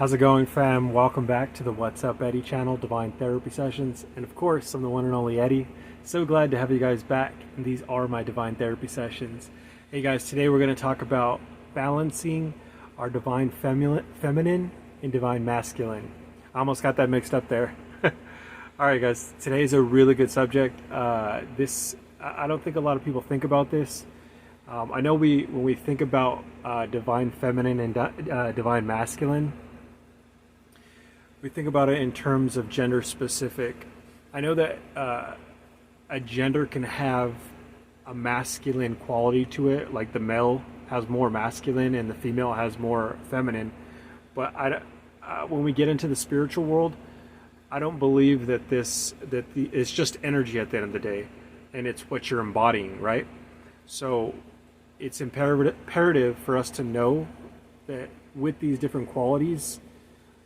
How's it going, fam? Welcome back to the What's Up Eddie channel, Divine Therapy Sessions. And of course, I'm the one and only Eddie. So glad to have you guys back. And these are my Divine Therapy Sessions. Hey guys, today we're going to talk about balancing our Divine Feminine and Divine Masculine. I almost got that mixed up there. Alright guys, today is a really good subject. I don't think a lot of people think about this. I know when we think about Divine Feminine and Divine Masculine, we think about it in terms of gender specific. I know that a gender can have a masculine quality to it, like the male has more masculine and the female has more feminine. But when we get into the spiritual world, I don't believe that it's just energy at the end of the day, and it's what you're embodying, right? So it's imperative for us to know that with these different qualities,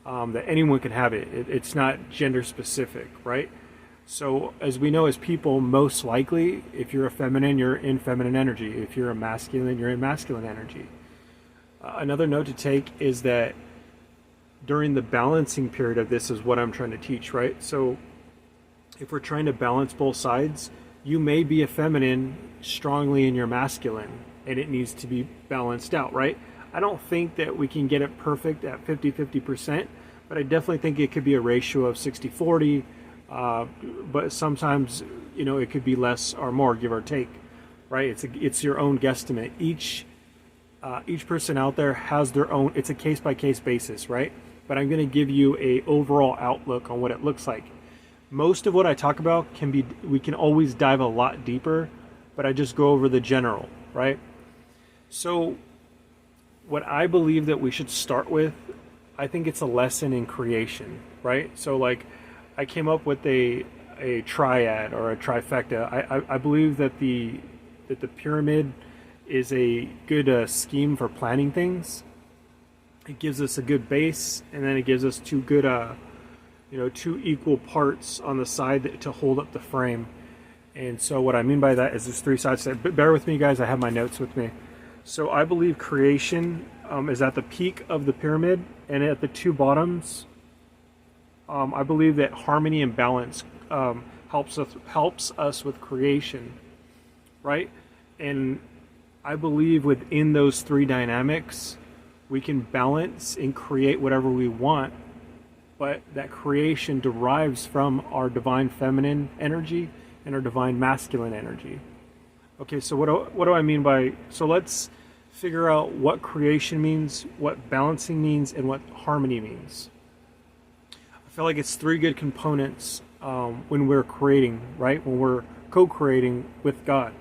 that anyone can have it. It's not gender specific, right? So as we know as people, most likely, if you're a feminine, you're in feminine energy. If you're a masculine, you're in masculine energy. Another note to take is that during the balancing period of this is what I'm trying to teach, right? So if we're trying to balance both sides, you may be a feminine strongly in your masculine, and it needs to be balanced out, right? I don't think that we can get it perfect at 50-50%, but I definitely think it could be a ratio of 60-40, but sometimes, it could be less or more, give or take, right? It's your own guesstimate. Each person out there has their own, it's a case-by-case basis, right? But I'm going to give you a overall outlook on what it looks like. Most of what I talk about we can always dive a lot deeper, but I just go over the general, right? So what I believe that we should start with, I think it's a lesson in creation, right? So like I came up with a triad or a trifecta. I believe that the pyramid is a good scheme for planning things. It gives us a good base, and then it gives us two equal parts on the side to hold up the frame. And so what I mean by that is there's three sides to it. But bear with me, guys. I have my notes with me. So I believe creation is at the peak of the pyramid, and at the two bottoms, I believe that harmony and balance helps us with creation, right? And I believe within those three dynamics, we can balance and create whatever we want, but that creation derives from our divine feminine energy and our divine masculine energy. Okay, so what do I mean by, so let's figure out what creation means, what balancing means, and what harmony means. I feel like it's three good components when we're creating, right? When we're co-creating with God.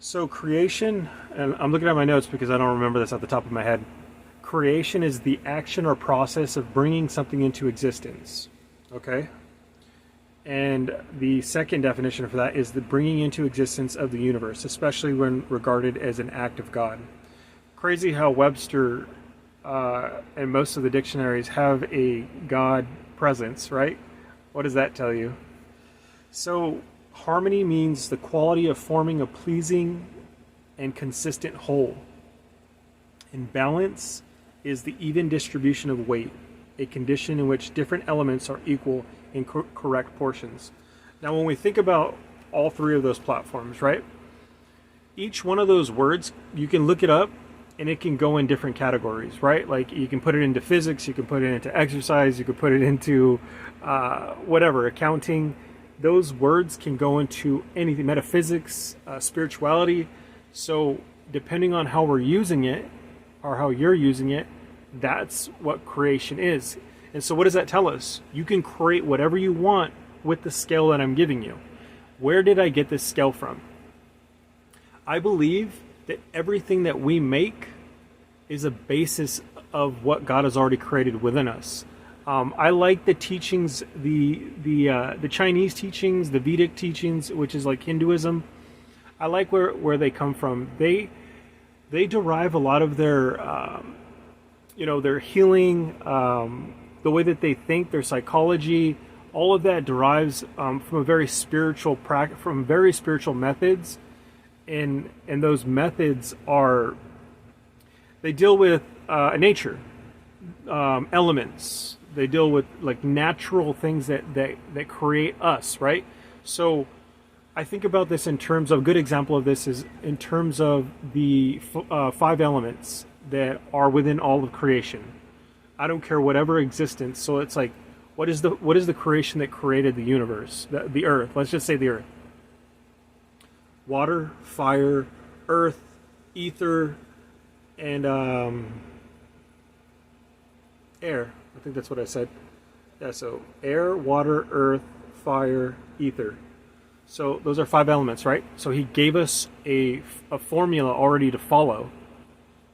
So creation, and I'm looking at my notes because I don't remember this at the top of my head. Creation is the action or process of bringing something into existence, okay? And the second definition for that is the bringing into existence of the universe, especially when regarded as an act of God. Crazy how Webster and most of the dictionaries have a God presence, right? What does that tell you? So harmony means the quality of forming a pleasing and consistent whole. And balance is the even distribution of weight, a condition in which different elements are equal in correct portions. Now, when we think about all three of those platforms, right? Each one of those words, you can look it up and it can go in different categories, right? Like you can put it into physics, you can put it into exercise, you can put it into whatever, accounting. Those words can go into anything, metaphysics, spirituality. So depending on how we're using it or how you're using it, that's what creation is. And so what does that tell us? You can create whatever you want with the scale that I'm giving you. Where did I get this scale from? I believe that everything that we make is a basis of what God has already created within us. I like the teachings, the Chinese teachings, the Vedic teachings, which is like Hinduism. I like where they come from. They derive a lot of their their healing, the way that they think, their psychology, all of that derives from very spiritual methods, and those methods they deal with nature. elements. They deal with like natural things that create us, right? So I think about this in terms of, a good example of this is in terms of the 5 elements that are within all of creation. I don't care whatever existence. So it's like, what is the creation that created the universe, the earth? Let's just say the earth. Water, fire, earth, ether, and air. I think that's what I said. Yeah, so air, water, earth, fire, ether. So those are 5 elements, right? So he gave us a formula already to follow.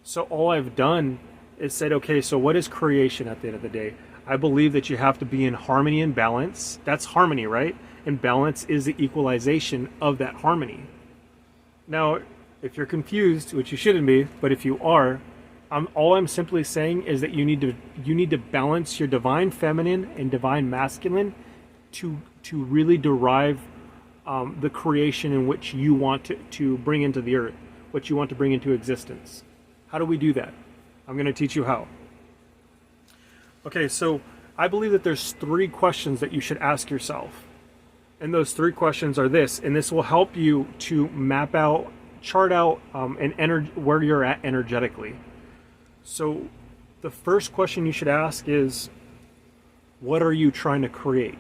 So all I've done is said, okay, so what is creation at the end of the day? I believe that you have to be in harmony and balance. That's harmony, right? And balance is the equalization of that harmony. Now, if you're confused, which you shouldn't be, but if you are, all I'm simply saying is that you need to balance your divine feminine and divine masculine to really derive the creation in which you want to bring into the earth, what you want to bring into existence. How do we do that? I'm going to teach you how. Okay, so I believe that there's 3 questions that you should ask yourself. And those 3 questions are this, and this will help you to map out, chart out where you're at energetically. So the first question you should ask is, what are you trying to create?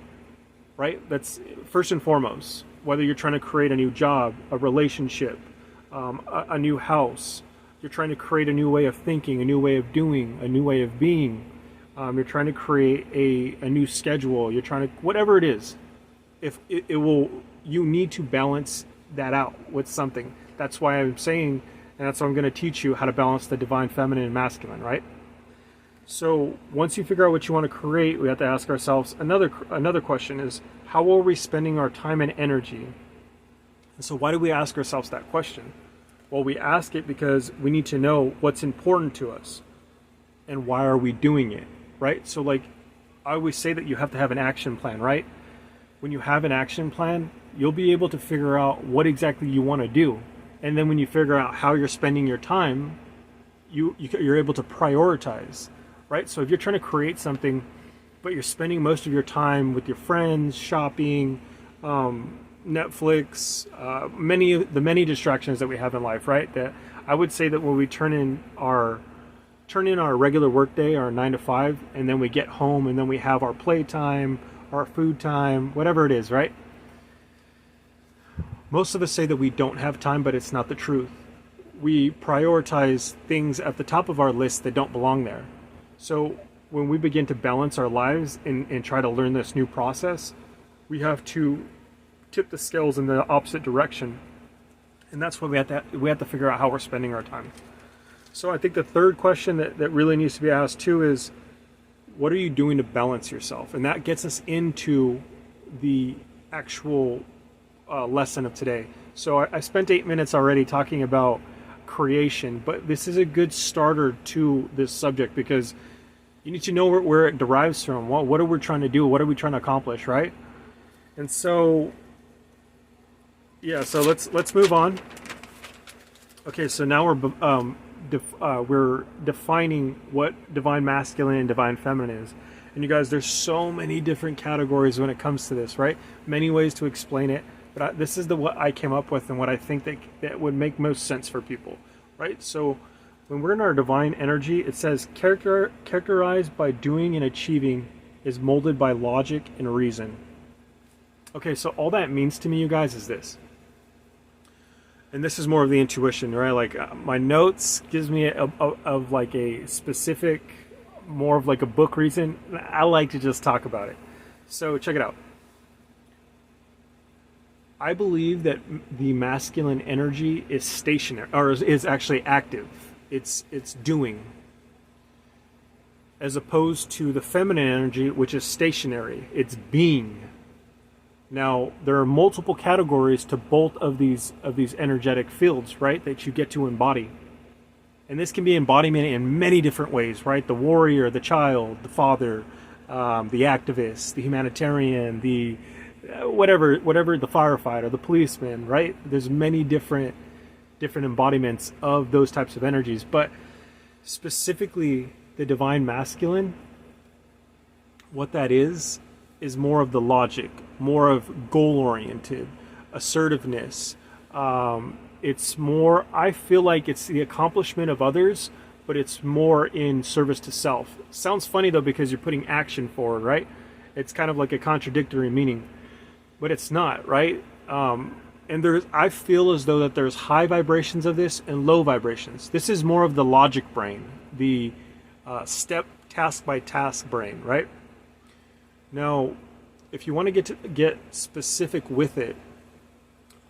Right? That's first and foremost. Whether you're trying to create a new job, a relationship, a new house, you're trying to create a new way of thinking, a new way of doing, a new way of being. You're trying to create a new schedule. You're trying to, whatever it is, if you need to balance that out with something. That's why I'm saying, and that's why I'm going to teach you how to balance the divine feminine and masculine, right? So once you figure out what you want to create, we have to ask ourselves another question is, how are we spending our time and energy? And so why do we ask ourselves that question? Well, we ask it because we need to know what's important to us and why are we doing it, right? So like I always say that you have to have an action plan, right? When you have an action plan, you'll be able to figure out what exactly you want to do. And then when you figure out how you're spending your time, you're able to prioritize, right? So if you're trying to create something, but you're spending most of your time with your friends, shopping, Netflix, many distractions that we have in life, right? That I would say that when we turn in our regular workday, our 9 to 5, and then we get home and then we have our playtime, our food time, whatever it is, right? Most of us say that we don't have time, but it's not the truth. We prioritize things at the top of our list that don't belong there. So when we begin to balance our lives and try to learn this new process, we have to tip the scales in the opposite direction. And that's when we have to figure out how we're spending our time. So I think the third question that really needs to be asked too is, what are you doing to balance yourself? And that gets us into the actual lesson of today. So I spent 8 minutes already talking about creation, but this is a good starter to this subject because you need to know where it derives from. What are we trying to do? What are we trying to accomplish, right? And so, yeah, so let's move on. Okay, so now we're defining what divine masculine and divine feminine is. And you guys, there's so many different categories when it comes to this, right? Many ways to explain it. But this is what I came up with and what I think that would make most sense for people, right? So when we're in our divine energy, it says characterized by doing and achieving is molded by logic and reason. Okay, so all that means to me, you guys, is this. And this is more of the intuition, right? Like my notes gives me of like a specific, more of like a book reason. I like to just talk about it. So check it out. I believe that the masculine energy is stationary, or is actually active. It's doing. As opposed to the feminine energy, which is stationary. It's being. Now, there are multiple categories to both of these energetic fields, right, that you get to embody. And this can be embodiment in many different ways, right? The warrior, the child, the father, the activist, the humanitarian, the whatever, the firefighter, the policeman, right? There's many different embodiments of those types of energies, but specifically the divine masculine, what that is more of the logic, more of goal-oriented, assertiveness. It's more, I feel like it's the accomplishment of others, but it's more in service to self. Sounds funny though, because you're putting action forward, right? It's kind of like a contradictory meaning, but it's not, right? And I feel as though that there's high vibrations of this and low vibrations. This is more of the logic brain, the step task by task brain, right? Now, if you want to get specific with it,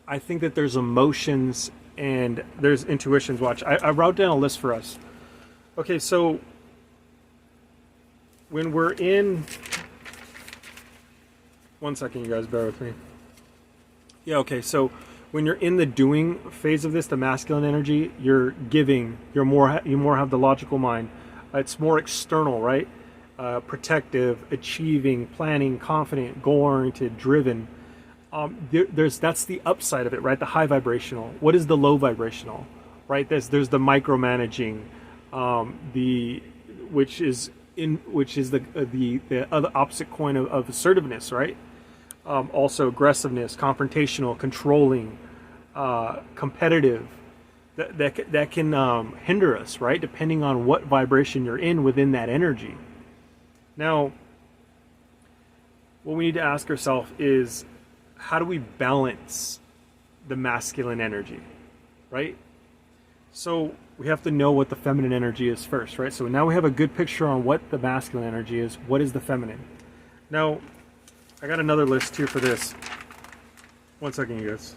I think that there's emotions and there's intuitions. Watch, I wrote down a list for us. Okay, so when we're in, one second, you guys, bear with me. Yeah, okay, so when you're in the doing phase of this, the masculine energy, you're giving, you more have the logical mind. It's more external, right? Protective, achieving, planning, confident, goal-oriented, driven. That's the upside of it, right? The high vibrational. What is the low vibrational, right? There's the micromanaging, which is the other opposite coin of assertiveness, right? Also aggressiveness, confrontational, controlling, competitive. That can hinder us, right? Depending on what vibration you're in within that energy. Now, what we need to ask ourselves is, how do we balance the masculine energy, right? So we have to know what the feminine energy is first, right? So now we have a good picture on what the masculine energy is. What is the feminine? Now, I got another list here for this. One second, you guys.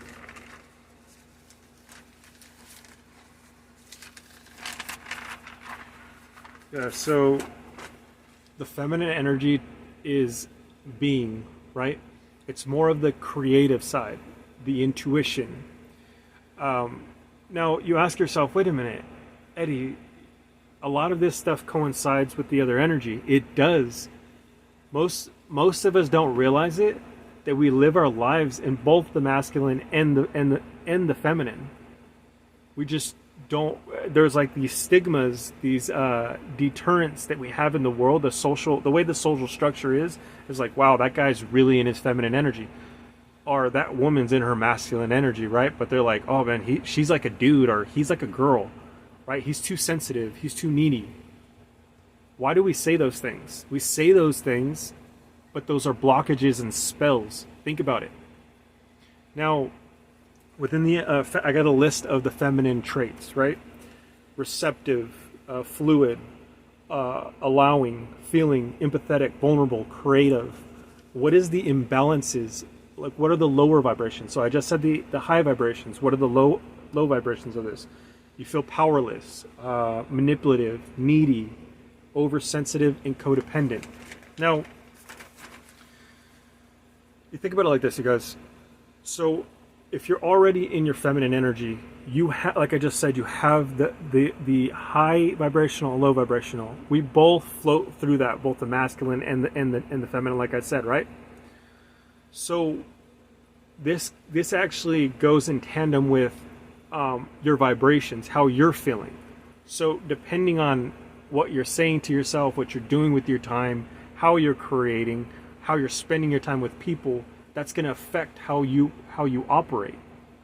Yeah, so the feminine energy is being, right? It's more of the creative side, the intuition. Now, you ask yourself, wait a minute, Eddie, a lot of this stuff coincides with the other energy. It does. Most of us don't realize it, that we live our lives in both the masculine and the feminine. We just don't. There's like these stigmas, these deterrents that we have in the world. The way the social structure is like, wow, that guy's really in his feminine energy, or that woman's in her masculine energy, right? But they're like, oh man, she's like a dude, or he's like a girl, right? He's too sensitive, he's too needy. Why do we say those things? We say those things, but those are blockages and spells. Think about it. Now, within the, I got a list of the feminine traits, right? Receptive, fluid, allowing, feeling, empathetic, vulnerable, creative. What is the imbalances? Like, what are the lower vibrations? So I just said the high vibrations. What are the low vibrations of this? You feel powerless, manipulative, needy, oversensitive, and codependent. Now, you think about it like this, you guys. So if you're already in your feminine energy, you have, like I just said, you have the high vibrational and low vibrational. We both float through that, both the masculine and the feminine, like I said, right? So this actually goes in tandem with your vibrations, how you're feeling. So depending on what you're saying to yourself, what you're doing with your time, how you're creating, how you're spending your time with people, that's going to affect how you operate.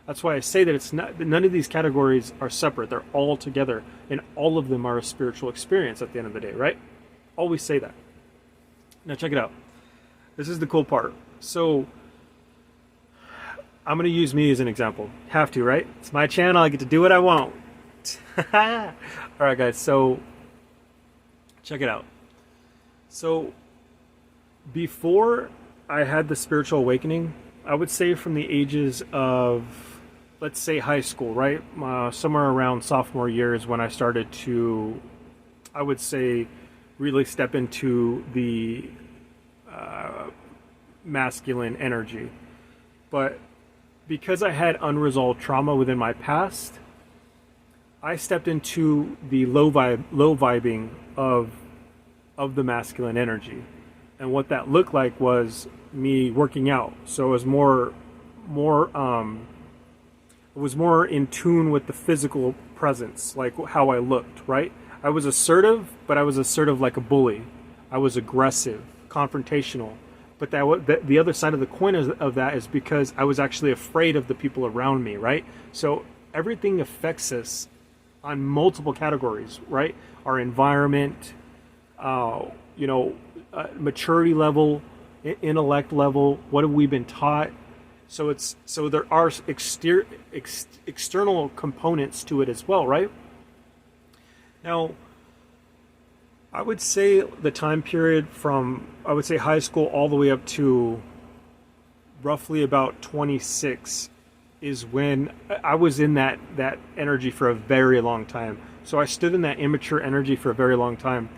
That's why I say that it's not, none of these categories are separate. They're all together, and all of them are a spiritual experience at the end of the day, right? Always say that. Now check it out. This is the cool part. So I'm going to use me as an example. Have to, right? It's my channel. I get to do what I want. All right, guys. So check it out. So before I had the spiritual awakening, I would say from the ages of, let's say, high school, right? Somewhere around sophomore year is when I started to, I would say, really step into the masculine energy. But because I had unresolved trauma within my past, I stepped into the low vibing of the masculine energy. And what that looked like was me working out. So it was more in tune with the physical presence, like how I looked, right? I was assertive, but I was assertive like a bully. I was aggressive, confrontational. But the other side of the coin of that is because I was actually afraid of the people around me, right? So everything affects us on multiple categories, right? Our environment, maturity level, intellect level. What have we been taught? So there are external components to it as well, right? Now, I would say the time period from, I would say high school all the way up to roughly about 26 is when I was in that energy for a very long time. So I stood in that immature energy for a very long time.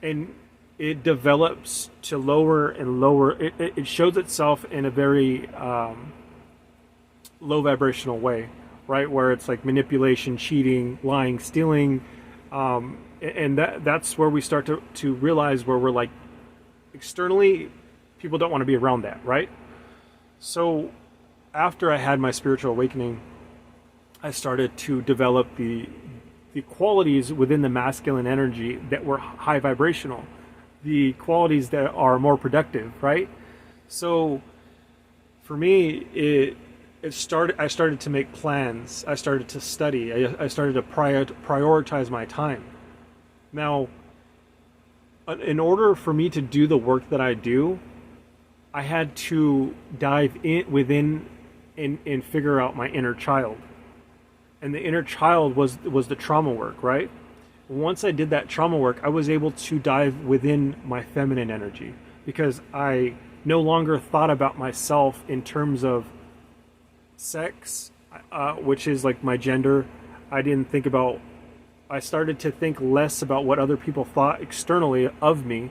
And it develops to lower and lower. It shows itself in a very low vibrational way, right? Where it's like manipulation, cheating, lying, stealing. And that's where we start to realize where we're like, externally, people don't want to be around that, right? So after I had my spiritual awakening, I started to develop the qualities within the masculine energy that were high vibrational, the qualities that are more productive, right? So for me, I started to make plans. I started to study. I started to prioritize my time. Now, in order for me to do the work that I do, I had to dive within and figure out my inner child. And the inner child was the trauma work, right? Once I did that trauma work, I was able to dive within my feminine energy because I no longer thought about myself in terms of sex, which is like my gender. I started to think less about what other people thought externally of me.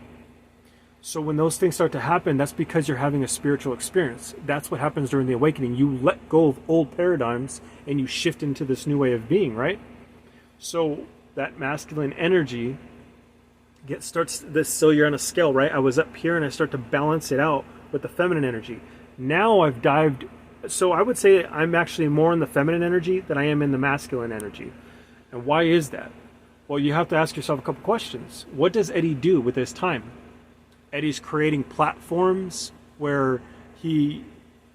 So when those things start to happen, that's because you're having a spiritual experience. That's what happens during the awakening. You let go of old paradigms and you shift into this new way of being, right? So that masculine energy starts this, so you're on a scale, right? I was up here and I start to balance it out with the feminine energy. Now I've dived, so I would say I'm actually more in the feminine energy than I am in the masculine energy. And why is that? Well, you have to ask yourself a couple questions. What does Eddie do with his time? Eddie's creating platforms where he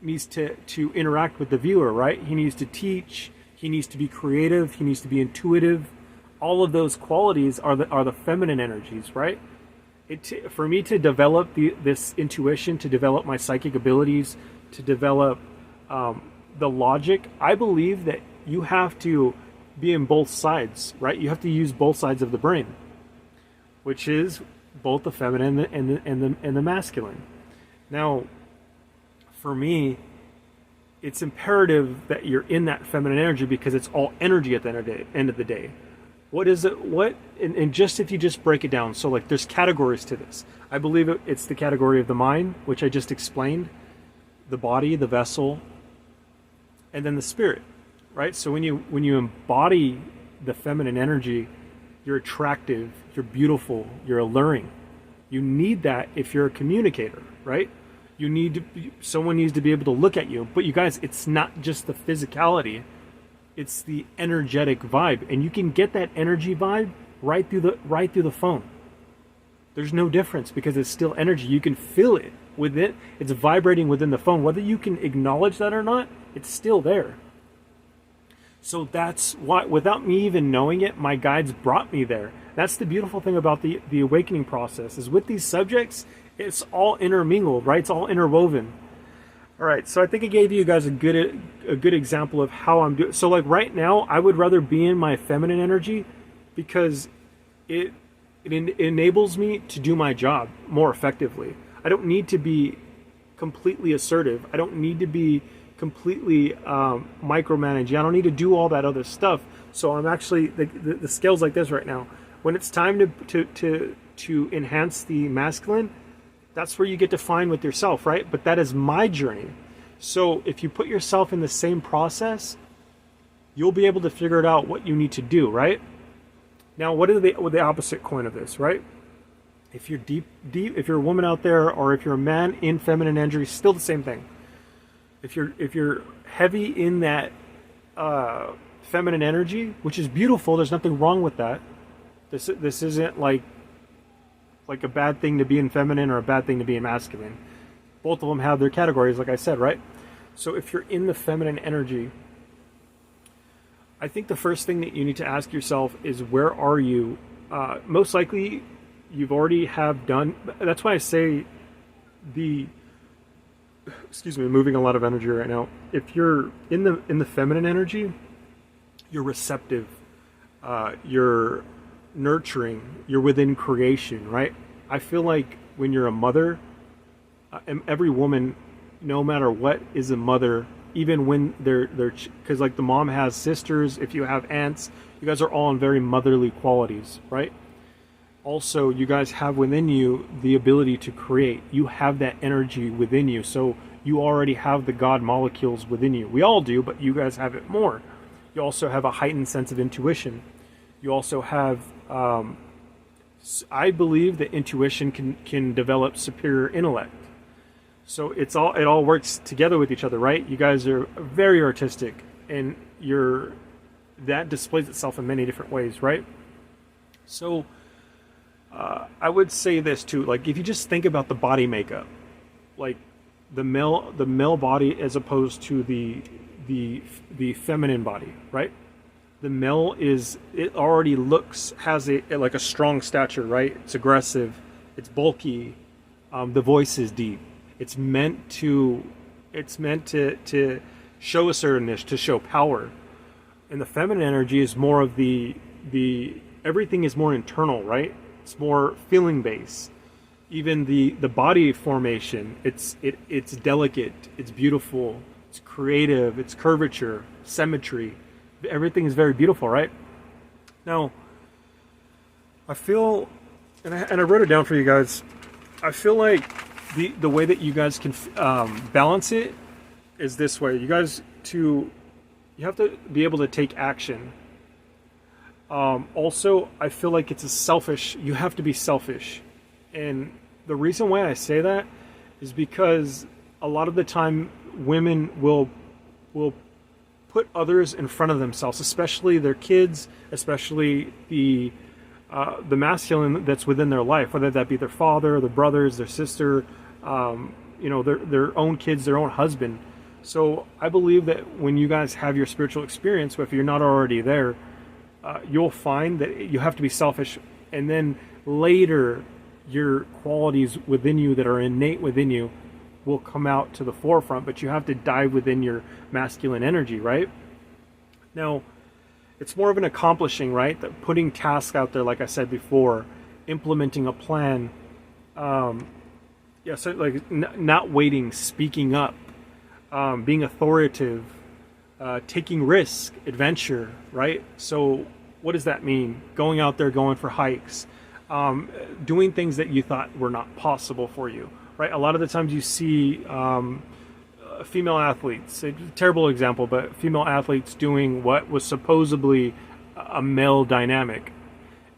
needs to interact with the viewer, right? He needs to teach, he needs to be creative, he needs to be intuitive. All of those qualities are the feminine energies, right? For me to develop this intuition, to develop my psychic abilities, to develop the logic, I believe that you have to be in both sides, right? You have to use both sides of the brain, which is both the feminine and the masculine. Now, for me, it's imperative that you're in that feminine energy because it's all energy at the end of the day. What is it? And just if you just break it down, so like there's categories to this. I believe it's the category of the mind, which I just explained, the body, the vessel, and then the spirit, right? So when you embody the feminine energy, you're attractive, you're beautiful, you're alluring. You need that if you're a communicator, right? Someone needs to be able to look at you. But you guys, it's not just the physicality, it's the energetic vibe, and you can get that energy vibe right through the phone. There's no difference because it's still energy. You can feel it within. It's vibrating within the phone, whether you can acknowledge that or not. It's still there. So that's why, without me even knowing it, my guides brought me there. That's the beautiful thing about the awakening process, is with these subjects, it's all intermingled, right? It's all interwoven. All right, so I think I gave you guys a good example of how I'm doing. So like right now, I would rather be in my feminine energy because it enables me to do my job more effectively. I don't need to be completely assertive. I don't need to be completely micromanaging. I don't need to do all that other stuff. So I'm actually, the scale's like this right now. When it's time to enhance the masculine, that's where you get to find with yourself, right? But that is my journey. So if you put yourself in the same process, you'll be able to figure it out what you need to do, right? Now, what are the opposite coin of this, right? If you're deep, if you're a woman out there, or if you're a man in feminine energy, still the same thing. If you're heavy in that feminine energy, which is beautiful, there's nothing wrong with that. This isn't like a bad thing to be in feminine or a bad thing to be in masculine. Both of them have their categories, like I said, right? So if you're in the feminine energy, I think the first thing that you need to ask yourself is, where are you? Most likely you've already have done. That's why I say moving a lot of energy right now. If you're in the feminine energy, you're receptive, you're nurturing, you're within creation, right? I feel like when you're a mother, and every woman, no matter what, is a mother, even when they're because like the mom has sisters, if you have aunts, you guys are all in very motherly qualities, right? Also, you guys have within you the ability to create. You have that energy within you, so you already have the God molecules within you. We all do, but you guys have it more. You also have a heightened sense of intuition. You also have, I believe that intuition can develop superior intellect. So it all works together with each other, right? You guys are very artistic, and that displays itself in many different ways, right? So I would say this too, like if you just think about the body makeup, like the male body as opposed to the feminine body, right? The male already has like a strong stature, right? It's aggressive, it's bulky, the voice is deep. It's meant to show assertiveness, to show power. And the feminine energy is more of the everything is more internal, right? It's more feeling based. Even the body formation, it's delicate, it's beautiful, it's creative, it's curvature, symmetry. Everything is very beautiful, right? Now, I feel, and I wrote it down for you guys. I feel like the way that you guys can balance it is this way. You have to be able to take action. Also, I feel like you have to be selfish. And the reason why I say that is because a lot of the time women will put others in front of themselves, especially their kids, especially the masculine that's within their life, whether that be their father, their brothers, their sister, their own kids, their own husband. So I believe that when you guys have your spiritual experience, if you're not already there, you'll find that you have to be selfish, and then later your qualities within you that are innate within you will come out to the forefront, but you have to dive within your masculine energy, right? Now, it's more of an accomplishing, right? That putting tasks out there, like I said before, implementing a plan, so like not waiting, speaking up, being authoritative, taking risk, adventure, right? So what does that mean? Going out there, going for hikes, doing things that you thought were not possible for you, right? A lot of the times you see female athletes, a terrible example, but female athletes doing what was supposedly a male dynamic,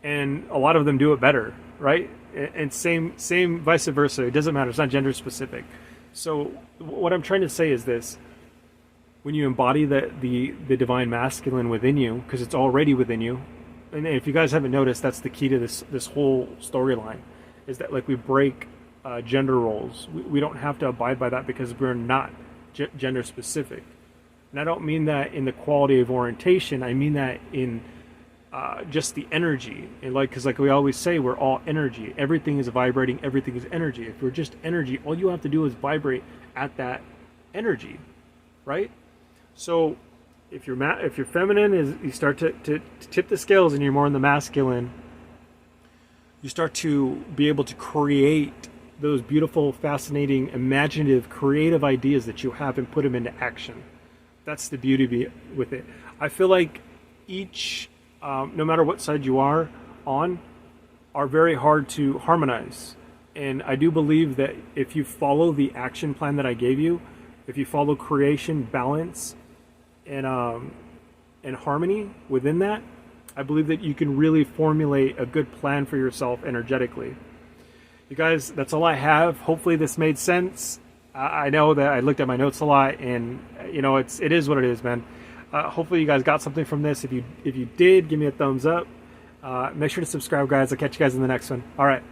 and a lot of them do it better, right? And same vice versa. It doesn't matter. It's not gender specific. So what I'm trying to say is this: when you embody the divine masculine within you, because it's already within you, and if you guys haven't noticed, that's the key to this whole storyline, is that like we break gender roles. We don't have to abide by that because we're not gender specific. And I don't mean that in the quality of orientation. I mean that in just the energy. And because we always say, we're all energy. Everything is vibrating. Everything is energy. If we're just energy, all you have to do is vibrate at that energy, right? So if you're feminine, you start to tip the scales and you're more in the masculine, you start to be able to create those beautiful, fascinating, imaginative, creative ideas that you have and put them into action. That's the beauty with it. I feel like each, no matter what side you are on, are very hard to harmonize. And I do believe that if you follow the action plan that I gave you, if you follow creation, balance, and harmony within that, I believe that you can really formulate a good plan for yourself energetically. You guys, that's all I have. Hopefully this made sense. I know that I looked at my notes a lot, and it is what it is, man. Hopefully you guys got something from this. If you did, give me a thumbs up. Make sure to subscribe, guys. I'll catch you guys in the next one. All right.